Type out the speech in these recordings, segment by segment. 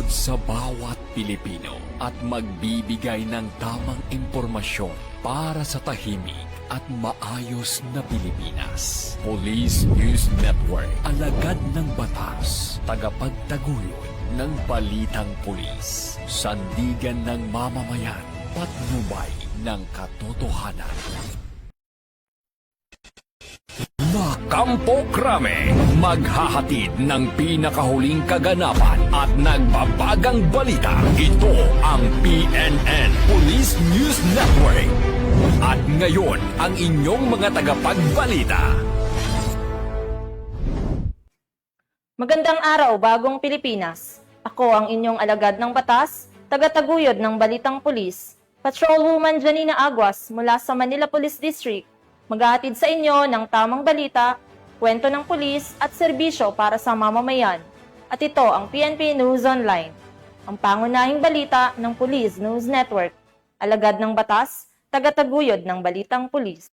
bubuklod sa bawat Pilipino at magbibigay ng tamang impormasyon para sa tahimik at maayos na Pilipinas. Police News Network, alagad ng batas, tagapagtaguyod ng balitang pulis, sandigan ng mamamayan, patnubay ng katotohanan. Makampo Krame, maghahatid ng pinakahuling kaganapan at nagbabagang balita. Ito ang PNN Police News Network. At ngayon, ang inyong mga tagapagbalita. Magandang araw, bagong Pilipinas. Ako ang inyong alagad ng batas, tagataguyod ng balitang pulis, Patrolwoman Janina Aguas mula sa Manila Police District. Maghahatid sa inyo ng tamang balita, kwento ng pulis at serbisyo para sa mamamayan. At ito ang PNP News Online, ang pangunahing balita ng Police News Network. Alagad ng batas, tagataguyod ng balitang pulis.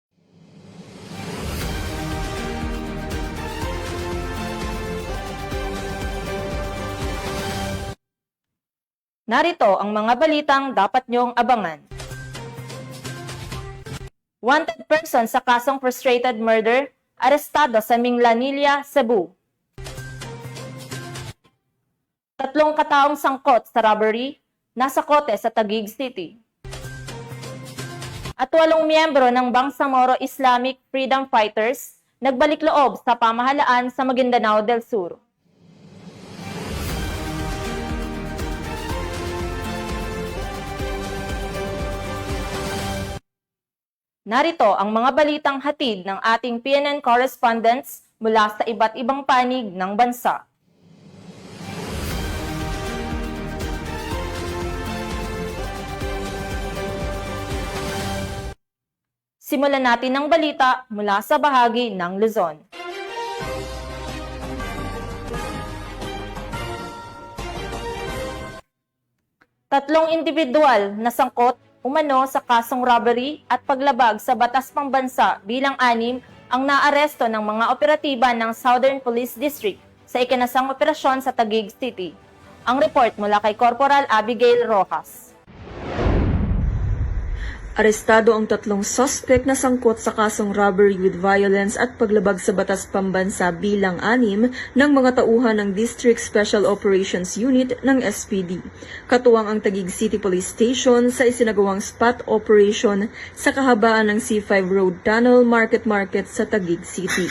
Narito ang mga balitang dapat niyong abangan. Wanted person sa kasong frustrated murder, arestado sa Minglanilla, Cebu. 3 kataong sangkot sa robbery, nasa kote sa Taguig City. At 8 miyembro ng Bangsamoro Islamic Freedom Fighters nagbalik loob sa pamahalaan sa Maguindanao del Sur. Narito ang mga balitang hatid ng ating PNN correspondents mula sa iba't ibang panig ng bansa. Simulan natin ang balita mula sa bahagi ng Luzon. Tatlong individual na sangkot umano sa kasong robbery at paglabag sa batas pambansa bilang 6 ang naaresto ng mga operatiba ng Southern Police District sa ikinasang operasyon sa Taguig City. Ang report mula kay Corporal Abigail Rojas. Arestado ang 3 suspect na sangkot sa kasong robbery with violence at paglabag sa batas pambansa bilang 6 ng mga tauhan ng District Special Operations Unit ng SPD. Katuwang ang Taguig City Police Station sa isinagawang spot operation sa kahabaan ng C5 Road Tunnel Market sa Taguig City.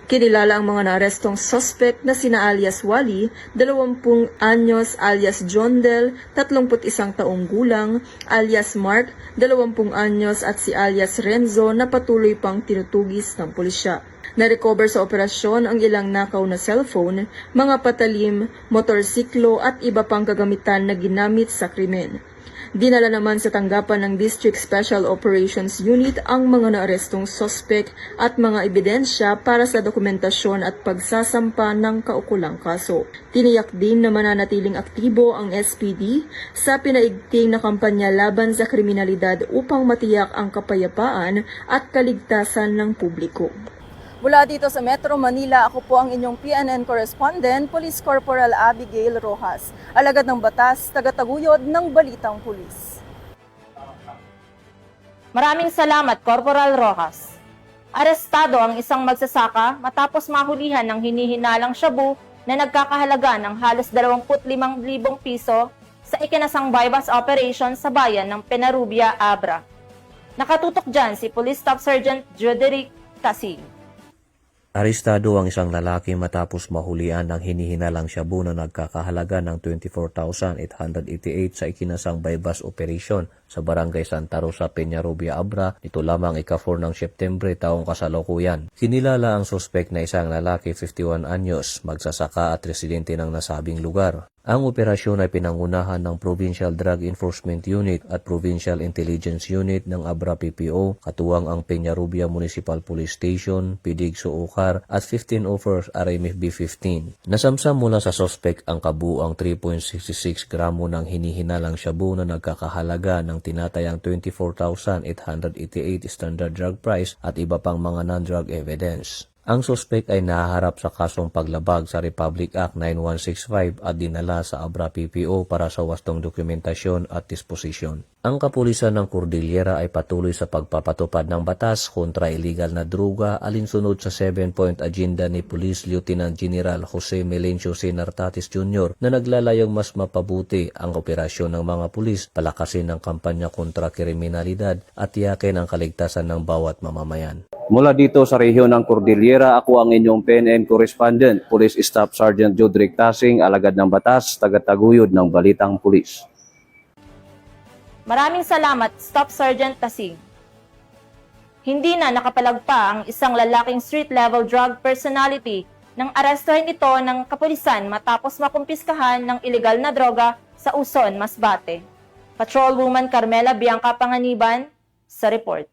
Kinilala ang mga naarestong suspect na sina alias Wally, 20 anyos, alias John Del, 31 taong gulang, alias Mark, 20 anyos at si alias Renzo na patuloy pang tinutugis ng pulisya. Na-recover sa operasyon ang ilang nakaw na cellphone, mga patalim, motorsiklo at iba pang kagamitan na ginamit sa krimen. Dinala naman sa tanggapan ng District Special Operations Unit ang mga naarestong suspect at mga ebidensya para sa dokumentasyon at pagsasampa ng kaukulang kaso. Tiniyak din na mananatiling aktibo ang SPD sa pinaigting na kampanya laban sa kriminalidad upang matiyak ang kapayapaan at kaligtasan ng publiko. Mula dito sa Metro Manila, ako po ang inyong PNN correspondent, Police Corporal Abigail Rojas. Alagad ng batas, tagataguyod ng balitang pulis. Maraming salamat, Corporal Rojas. Arestado ang isang magsasaka matapos mahulihan ng hinihinalang shabu na nagkakahalaga ng halos 25,000 piso sa ikinasang bypass operation sa bayan ng Penarubia, Abra. Nakatutok dyan si Police Staff Sergeant Joderick Casing. Arestado ang isang lalaki matapos mahulian ng hinihinalang shabu na nagkakahalaga ng 24,888 sa ikinasang bypass operation sa Barangay Santa Rosa, Peñarubia, Abra, nito lamang ika-4 ng Septembre taong kasalukuyan. Kinilala ang suspect na isang lalaki 51 anyos, magsasaka at residente ng nasabing lugar. Ang operasyon ay pinangunahan ng Provincial Drug Enforcement Unit at Provincial Intelligence Unit ng Abra PPO, katuwang ang Peñarubia Municipal Police Station, Pidig Suukar at 1504 RMF B15. Nasamsam mula sa suspect ang kabuang 3.66 gramo ng hinihinalang shabu na nagkakahalaga ng tinatayang 24,888 standard drug price at iba pang mga non-drug evidence. Ang suspek ay nahaharap sa kasong paglabag sa Republic Act 9165 at dinala sa Abra PPO para sa wastong dokumentasyon at disposisyon. Ang kapulisan ng Cordillera ay patuloy sa pagpapatupad ng batas kontra illegal na droga alinsunod sa 7-point agenda ni Police Lieutenant General Jose Melencio Nartatis Jr. na naglalayong mas mapabuti ang operasyon ng mga pulis, palakasin ang kampanya kontra kriminalidad at tiyakin ang kaligtasan ng bawat mamamayan. Mula dito sa rehiyon ng Cordillera, ako ang inyong PNN correspondent, Police Staff Sergeant Jodrick Tasing, alagad ng batas, tagataguyod ng Balitang Pulis. Maraming salamat, Staff Sergeant Tasing. Hindi na nakapalagpa ang isang lalaking street-level drug personality nang arestuhin ito ng kapulisan matapos makumpiskahan ng ilegal na droga sa Uson, Masbate. Patrolwoman Carmela Bianca Panganiban sa report.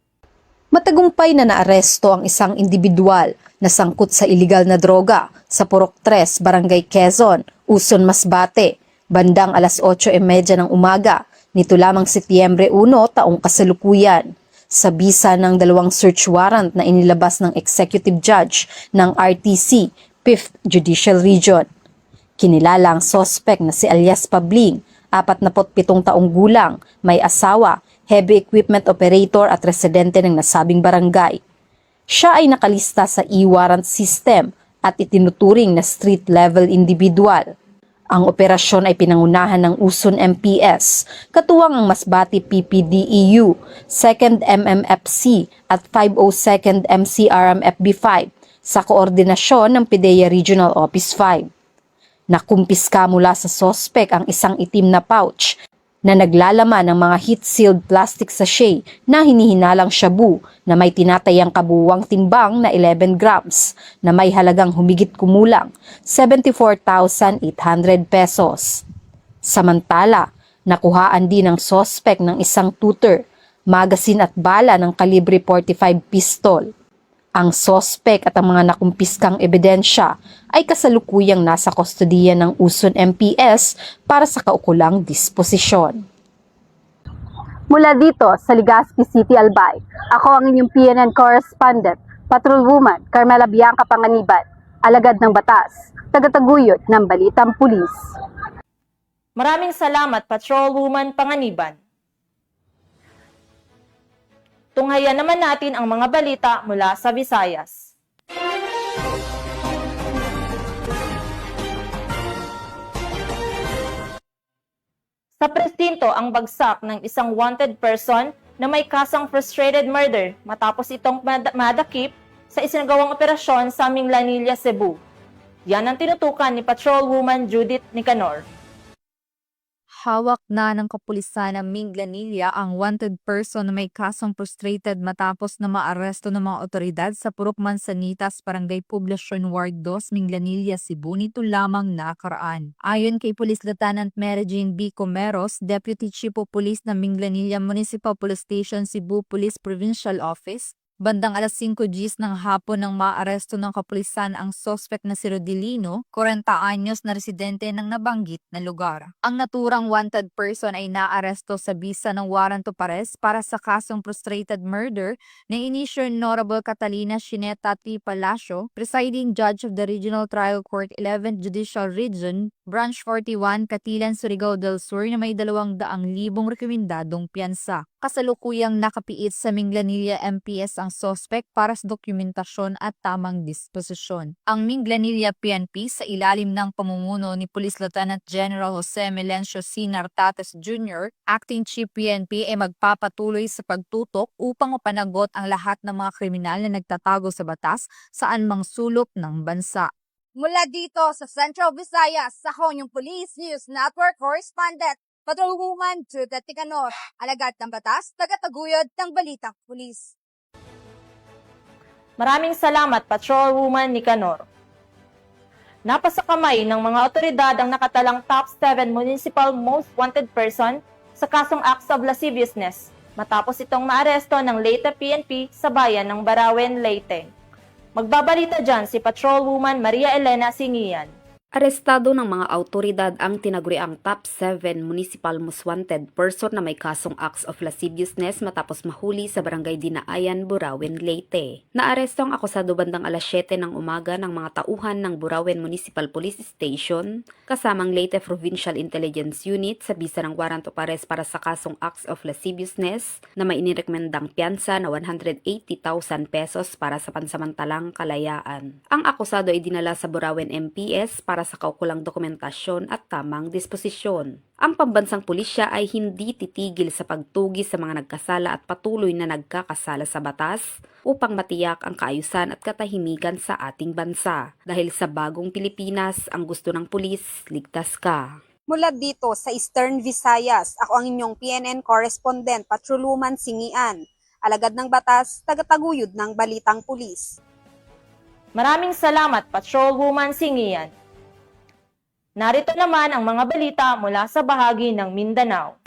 Matagumpay na naaresto ang isang individual na sangkot sa iligal na droga sa Purok 3, Barangay Quezon, Uson, Masbate, bandang alas 8:30 ng umaga, nito lamang Setyembre 1, taong kasalukuyan. Sa bisa ng 2 search warrant na inilabas ng Executive Judge ng RTC, 5th Judicial Region. Kinilala ang sospek na si alias Pabling, 47 taong gulang, may asawa, heavy equipment operator at residente ng nasabing barangay. Siya ay nakalista sa e-warrant system at itinuturing na street-level individual. Ang operasyon ay pinangunahan ng Uson MPS, katuwang ang Masbate PPDEU, 2nd MMFC at 502nd MCRMFB5 sa koordinasyon ng PIDEA Regional Office 5. Nakumpiska mula sa sospek ang isang itim na pouch na naglalaman ng mga heat-sealed plastic sachet na hinihinalang shabu na may tinatayang kabuuang timbang na 11 grams na may halagang humigit kumulang 74,800 pesos. Samantala, nakuhaan din ng sospek ng isang tutor, magasin at bala ng kalibre .45 pistol. Ang sospek at ang mga nakumpiskang ebidensya ay kasalukuyang nasa kustodiya ng Uson MPS para sa kaukulang disposisyon. Mula dito sa Legazpi City, Albay, ako ang inyong PNN correspondent, Patrolwoman Carmela Bianca Panganiban, alagad ng batas, tagataguyod ng Balitang Pulis. Maraming salamat, Patrolwoman Panganiban. Tunghayan naman natin ang mga balita mula sa Visayas. Sa presinto ang bagsak ng isang wanted person na may kasang frustrated murder matapos itong madakip sa isinagawang operasyon sa Minglanilla, Cebu. Yan ang tinutukan ni Patrolwoman Judith Nicanor. Hawak na ng kapulisan ng Minglanilla ang wanted person na may kasong frustrated matapos na maaresto ng mga otoridad sa Purok Mansanitas, Barangay Poblacion Ward 2, Minglanilla, Cebu nito lamang nakaraan. Ayon kay Police Lieutenant Mary Jane B. Comeros, Deputy Chief of Police ng Minglanilla Municipal Police Station, Cebu Police Provincial Office, bandang alas 5 Gs ng hapon nang maaresto ng kapulisan ang sospek na si Rodilino, 40 anyos na residente ng nabanggit na lugar. Ang naturang wanted person ay naaresto sa bisa ng warrant of arrest para sa kasong frustrated murder na inisyo Honorable Catalina Shineta T. Palacio, Presiding Judge of the Regional Trial Court 11th Judicial Region, Branch 41, Katilan, Surigao del Sur na may 200,000 rekomendadong piyansa. Kasalukuyang nakapiit sa Minglanilla MPS ang sospek para sa dokumentasyon at tamang disposisyon. Ang Minglanilla PNP sa ilalim ng pamumuno ni Police Lieutenant General Jose Melencio Nartatis Jr., Acting Chief PNP ay magpapatuloy sa pagtutok upang mapanagot ang lahat ng mga kriminal na nagtatago sa batas saan mang sulok ng bansa. Mula dito sa Central Visayas, sa Honyong Police News Network Correspondent, Patrolwoman Judith Nicanor, alagad ng batas, tagataguyod ng Balitang Pulis. Maraming salamat, Patrolwoman Nicanor. Napasakamay ng mga otoridad ang nakatalang top 7 municipal most wanted person sa kasong acts of lasciviousness matapos itong maaresto ng Leyte PNP sa bayan ng Barawen, Leyte. Magbabalita dyan si Patrolwoman Maria Elena Singian. Arestado ng mga autoridad ang tinaguriang top 7 municipal most wanted person na may kasong acts of lasciviousness matapos mahuli sa barangay Dinaayan, Burauen, Leyte. Naaresto ang akusado bandang alas 7 ng umaga ng mga tauhan ng Burauen Municipal Police Station kasamang Leyte Provincial Intelligence Unit sa bisa ng warrant of arrest para sa kasong acts of lasciviousness na may inirekomendang piyansa na 180,000 pesos para sa pansamantalang kalayaan. Ang akusado ay dinala sa Burauen MPS para sa kaukulang dokumentasyon at tamang disposisyon. Ang pambansang pulisya ay hindi titigil sa pagtugi sa mga nagkasala at patuloy na nagkakasala sa batas upang matiyak ang kaayusan at katahimikan sa ating bansa. Dahil sa bagong Pilipinas, ang gusto ng pulis, ligtas ka. Mula dito sa Eastern Visayas, ako ang inyong PNN correspondent, Patrolwoman Singian. Alagad ng batas, tagataguyod ng balitang pulis. Maraming salamat, Patrolwoman Singian. Narito naman ang mga balita mula sa bahagi ng Mindanao.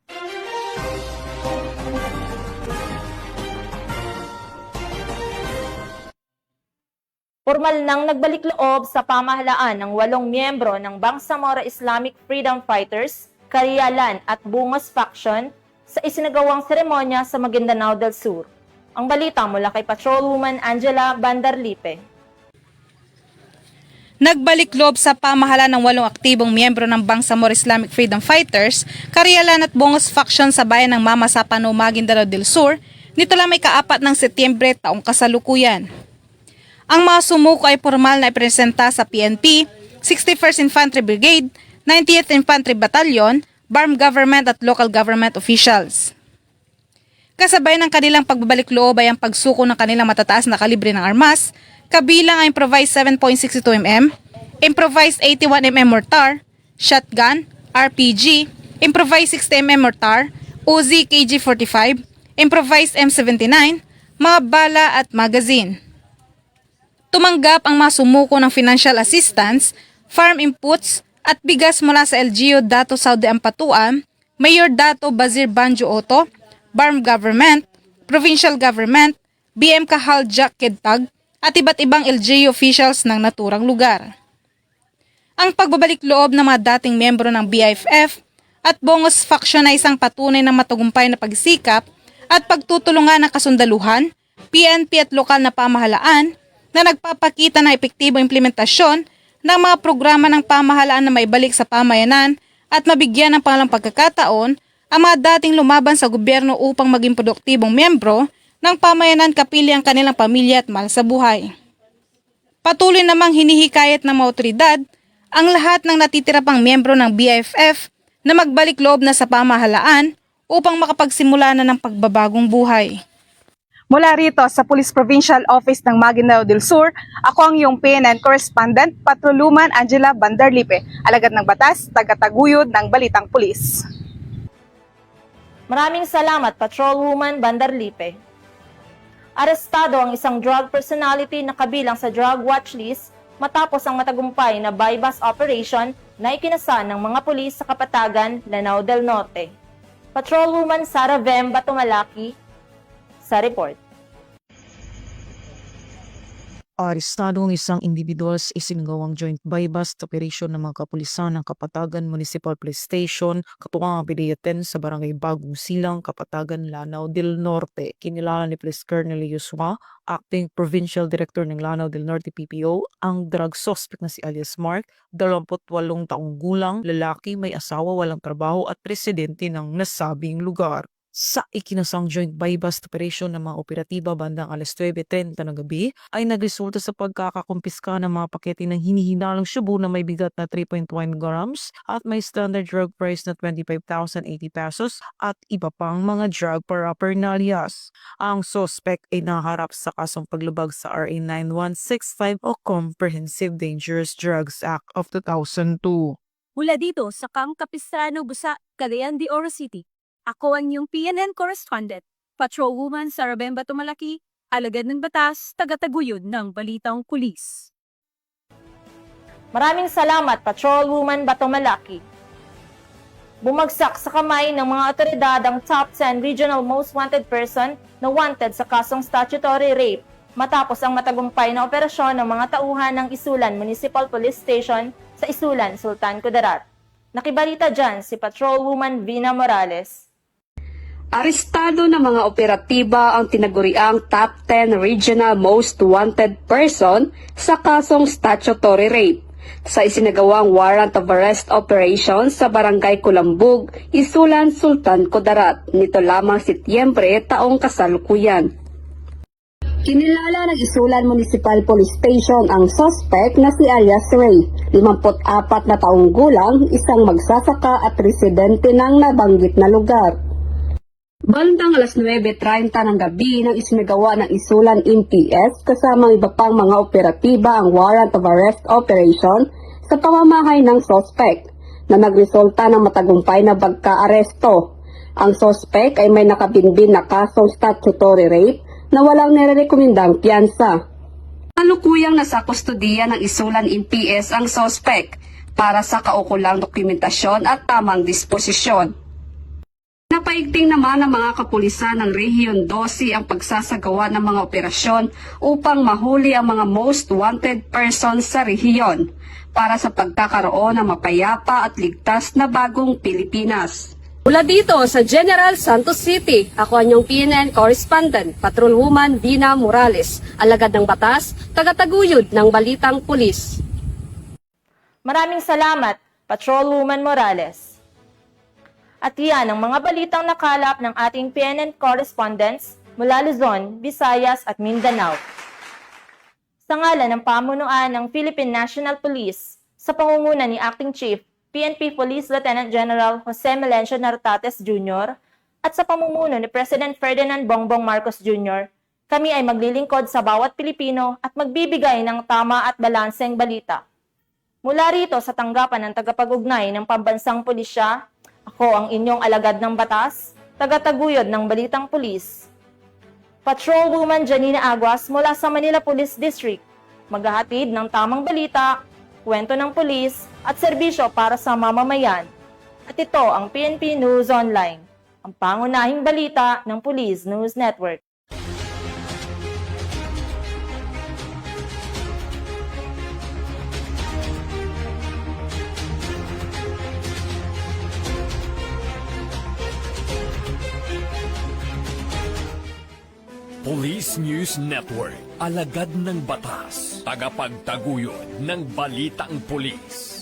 Formal nang nagbalik loob sa pamahalaan ng 8 miyembro ng Bangsamoro Islamic Freedom Fighters, Karialan at Bungos Faction sa isinagawang seremonya sa Maguindanao del Sur. Ang balita mula kay Patrolwoman Angela Bandarlipe. Nagbalik loob sa pamahalaan ng 8 aktibong miyembro ng Bangsamoro Islamic Freedom Fighters, Karialan at Bungos Faction sa bayan ng Mama Sapano, Maguindanao del Sur, nito lang may ka-4 ng Setyembre taong kasalukuyan. Ang mga sumuko ay formal na ipresenta sa PNP, 61st Infantry Brigade, 90th Infantry Battalion, BARM government at local government officials. Kasabay ng kanilang pagbabalik loob ay ang pagsuko ng kanilang matataas na kalibre ng armas, kabilang ang improvised 7.62mm, improvised 81mm mortar, shotgun, RPG, improvised 60mm mortar, Uzi KG-45, improvised M79, mga bala at magazine. Tumanggap ang mga sumuko ng financial assistance, farm inputs at bigas mula sa LGU Dato Saudi Ampatuan, Mayor Dato Bazir Banjo Oto, BARM Government, Provincial Government, BM Kahal Jack Kedtag, at iba't ibang LGU officials ng naturang lugar. Ang pagbabalik loob ng mga dating miyembro ng BIFF at Bungos Faction ay isang patunay ng matagumpay na pagsikap at pagtutulungan ng kasundaluhan, PNP at lokal na pamahalaan na nagpapakita ng epektibong implementasyon ng mga programa ng pamahalaan na maibalik sa pamayanan at mabigyan ng pangalang pagkakataon ang mga dating lumaban sa gobyerno upang maging produktibong miyembro ng pamayanan kapili ang kanilang pamilya at mahal sa buhay. Patuloy namang hinihikayat ng mga otoridad ang lahat ng natitira pang miyembro ng BIFF na magbalik loob na sa pamahalaan upang makapagsimula na ng pagbabagong buhay. Mula rito sa Police Provincial Office ng Maguindanao del Sur, ako ang iyong PNN correspondent, Patrolwoman Angela Bandarlipe, alagad ng batas, tagataguyod ng balitang pulis. Maraming salamat, Patrolwoman Bandarlipe. Arestado ang isang drug personality na kabilang sa drug watch list matapos ang matagumpay na buy-bust operation na ikinasa ng mga pulis sa Kapatagan, Lanao del Norte. Patrolwoman Sara Vem Batumalaki sa report. Arestado ang isang individual sa isinagawang joint buy-bust operation ng mga kapulisan ng Kapatagan Municipal Police Station, katuwang ang PDA-10 sa Barangay Bagong Silang, Kapatagan, Lanao del Norte. Kinilala ni Police Colonel Yusma, Acting Provincial Director ng Lanao del Norte PPO, ang drug suspect na si alias Mark, 28 taong gulang, lalaki, may asawa, walang trabaho at presidente ng nasabing lugar. Sa ikinasang joint buy-bust operation ng mga operatiba bandang alas 9:30 ng gabi ay nagresulta sa pagkakakumpiska ng mga pakete ng hinihinalang shabu na may bigat na 3.1 grams at may standard drug price na 25,080 pesos at iba pang mga drug paraphernalias. Ang suspect ay naharap sa kasong paglabag sa RA 9165 o Comprehensive Dangerous Drugs Act of 2002. Mula dito sa Kapistrano, Busa, Cagayan de Oro City. Ako ang iyong PNN correspondent, Patrolwoman Sara Vem Batumalaki, alagad ng batas, tagataguyod ng balitang pulis. Maraming salamat, Patrolwoman Batumalaki. Bumagsak sa kamay ng mga otoridad ang top 10 regional most wanted person na wanted sa kasong statutory rape matapos ang matagumpay na operasyon ng mga tauhan ng Isulan Municipal Police Station sa Isulan, Sultan Kudarat. Nakibalita dyan si Patrolwoman Vina Morales. Arestado ng mga operatiba ang tinaguriang Top 10 Regional Most Wanted Person sa kasong statutory rape sa isinagawang warrant of arrest operation sa Barangay Kulambug, Isulan, Sultan Kudarat nito lamang Setyembre taong kasalukuyan. Kinilala ng Isulan Municipal Police Station ang suspect na si Alias Ray, 54 na taong gulang, isang magsasaka at residente ng nabanggit na lugar. Bandang alas 9:30 ng gabi nang isinagawa ng Isulan MPS kasama iba pang mga operatiba ang warrant of arrest operation sa pamamahay ng suspect na nagresulta ng matagumpay na pagka-aresto. Ang suspect ay may nakabinbin na kasong statutory rape na walang nirerekomendang piyansa. Kalukuyang nasa kustodiya ng Isulan MPS ang suspect para sa kaukulang dokumentasyon at tamang disposisyon. Napaigting naman ng mga kapulisan ng Rehiyon 12 ang pagsasagawa ng mga operasyon upang mahuli ang mga most wanted persons sa rehiyon para sa pagkakaroon ng mapayapa at ligtas na bagong Pilipinas. Mula dito sa General Santos City, ako ang inyong PNN correspondent, Patrolwoman Vina Morales, alagad ng batas, tagataguyod ng Balitang Pulis. Maraming salamat, Patrolwoman Morales. At yan ang mga balitang nakalap ng ating PNN correspondents mula Luzon, Visayas at Mindanao. Sa ngalan ng pamunuan ng Philippine National Police, sa pangunguna ni Acting Chief PNP Police Lieutenant General Jose Melencio Nartates Jr. at sa pamumuno ni President Ferdinand Bongbong Marcos Jr., kami ay maglilingkod sa bawat Pilipino at magbibigay ng tama at balanseng balita. Mula rito sa tanggapan ng tagapag-ugnay ng Pambansang Pulisya, ako ang inyong alagad ng batas, tagataguyod ng Balitang Pulis. Patrolwoman Janina Aguas mula sa Manila Police District, maghahatid ng tamang balita, kwento ng pulis at serbisyo para sa mamamayan. At ito ang PNP News Online, ang pangunahing balita ng Police News Network. Police News Network, alagad ng batas, tagapagtaguyod ng balitang pulis.